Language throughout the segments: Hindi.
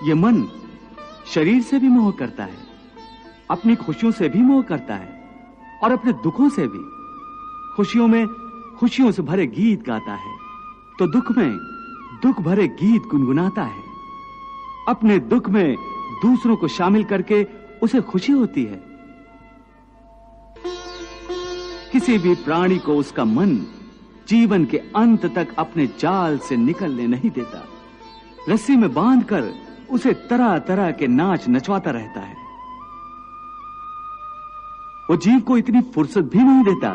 ये मन शरीर से भी मोह करता है, अपनी खुशियों से भी मोह करता है और अपने दुखों से भी। खुशियों में खुशियों से भरे गीत गाता है तो दुख में दुख भरे गीत गुनगुनाता है। अपने दुख में दूसरों को शामिल करके उसे खुशी होती है। किसी भी प्राणी को उसका मन जीवन के अंत तक अपने जाल से निकलने नहीं देता। रस्सी में बांधकर उसे तरह तरह के नाच नचवाता रहता है। वो जीव को इतनी फुर्सत भी नहीं देता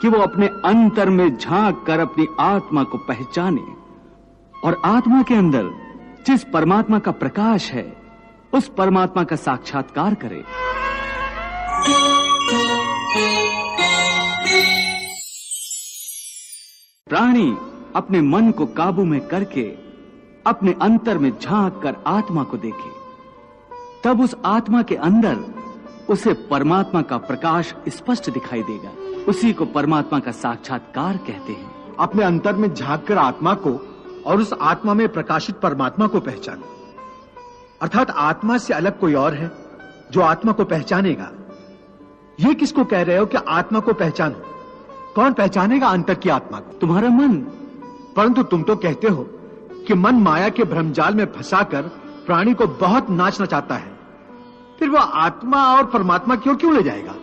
कि वो अपने अंतर में झांक कर अपनी आत्मा को पहचाने और आत्मा के अंदर जिस परमात्मा का प्रकाश है उस परमात्मा का साक्षात्कार करे। प्राणी अपने मन को काबू में करके अपने अंतर में झांक कर आत्मा को देखे, तब उस आत्मा के अंदर उसे परमात्मा का प्रकाश स्पष्ट दिखाई देगा। उसी को परमात्मा का साक्षात्कार कहते हैं। अपने अंतर में झांक कर आत्मा को और उस आत्मा में प्रकाशित परमात्मा को पहचानो, अर्थात आत्मा से अलग कोई और है जो आत्मा को पहचानेगा। ये किसको कह रहे हो कि आत्मा को पहचानो? कौन पहचानेगा अंतर की आत्मा को? तुम्हारा मन। परंतु तुम तो कहते हो कि मन माया के भ्रमजाल में फंसाकर प्राणी को बहुत नाच नचाता है, फिर वह आत्मा और परमात्मा की ओर क्यों ले जाएगा?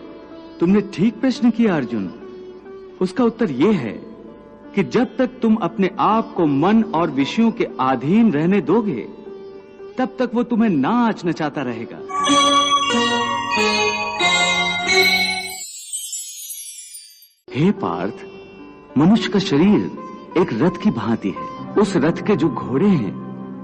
तुमने ठीक प्रश्न किया अर्जुन। उसका उत्तर यह है कि जब तक तुम अपने आप को मन और विषयों के अधीन रहने दोगे तब तक वो तुम्हें नाच नचाता रहेगा। हे पार्थ, मनुष्य का शरीर एक रथ की भांति है। उस रथ के जो घोड़े हैं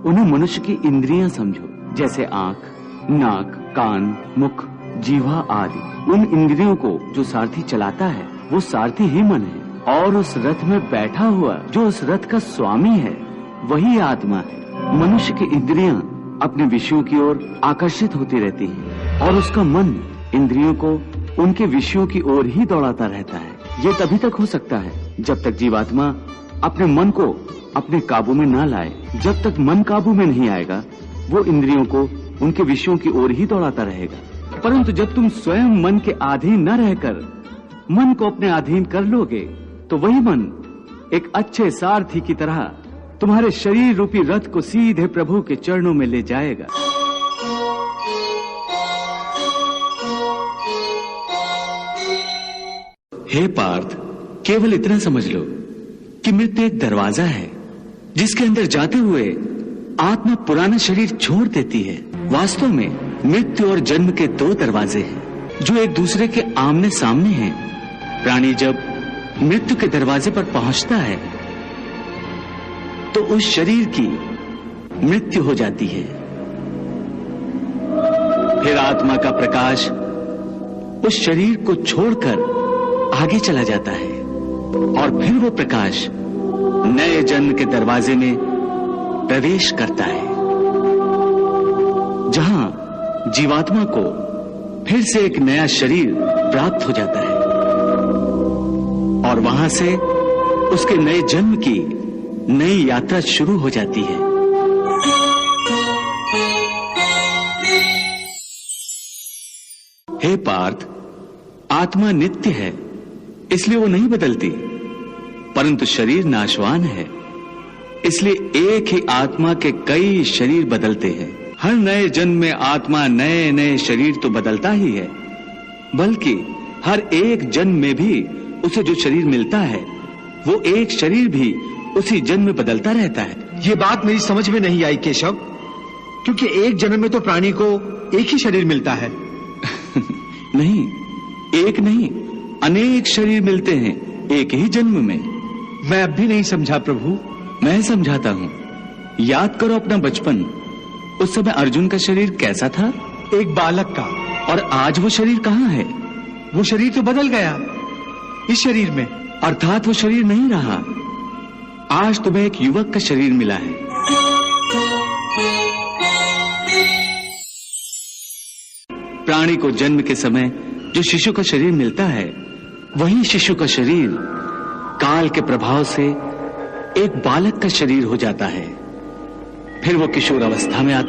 उन्हें मनुष्य की इंद्रियां समझो, जैसे आंख, नाक, कान, मुख, जीवा आदि। उन इंद्रियों को जो सारथी चलाता है वो सारथी ही मन है, और उस रथ में बैठा हुआ जो उस रथ का स्वामी है वही आत्मा है। मनुष्य की इंद्रियां अपने विषयों की ओर आकर्षित होती रहती हैं और उसका मन इंद्रियों को उनके विषयों की ओर ही दौड़ाता रहता है। ये तभी तक हो सकता है जब तक जीवात्मा अपने मन को अपने काबू में ना लाए। जब तक मन काबू में नहीं आएगा वो इंद्रियों को उनके विषयों की ओर ही दौड़ाता रहेगा। परंतु जब तुम स्वयं मन के अधीन न रहकर मन को अपने अधीन कर लोगे तो वही मन एक अच्छे सारथी की तरह तुम्हारे शरीर रूपी रथ को सीधे प्रभु के चरणों में ले जाएगा। हे पार्थ, केवल इतना समझ लो कि मृत्यु एक दरवाजा है जिसके अंदर जाते हुए आत्मा पुराना शरीर छोड़ देती है। वास्तव में मृत्यु और जन्म के दो दरवाजे हैं जो एक दूसरे के आमने सामने हैं। प्राणी जब मृत्यु के दरवाजे पर पहुंचता है तो उस शरीर की मृत्यु हो जाती है। फिर आत्मा का प्रकाश उस शरीर को छोड़कर आगे चला जाता है और फिर वो प्रकाश नए जन्म के दरवाजे में प्रवेश करता है, जहां जीवात्मा को फिर से एक नया शरीर प्राप्त हो जाता है और वहां से उसके नए जन्म की नई यात्रा शुरू हो जाती है। हे पार्थ, आत्मा नित्य है इसलिए वो नहीं बदलती, परंतु शरीर नाशवान है इसलिए एक ही आत्मा के कई शरीर बदलते हैं। हर नए जन्म में आत्मा नए नए शरीर तो बदलता ही है, बल्कि हर एक जन्म में भी उसे जो शरीर मिलता है वो एक शरीर भी उसी जन्म में बदलता रहता है। ये बात मेरी समझ में नहीं आई केशव, क्योंकि एक जन्म में तो प्राणी को एक ही शरीर मिलता है। नहीं, एक नहीं, अनेक शरीर मिलते हैं एक ही जन्म में। मैं अब भी नहीं समझा प्रभु। मैं समझाता हूँ। याद करो अपना बचपन। उस समय अर्जुन का शरीर कैसा था? एक बालक का। और आज वो शरीर कहाँ है? वो शरीर तो बदल गया इस शरीर में। अर्थात वो शरीर नहीं रहा। आज तुम्हें एक युवक का शरीर मिला है। प्राणी को जन्म के समय जो शिशु का शरीर मिलता है वही शिशु का शरीर काल के प्रभाव से एक बालक का शरीर हो जाता है। फिर वो किशोर अवस्था में आता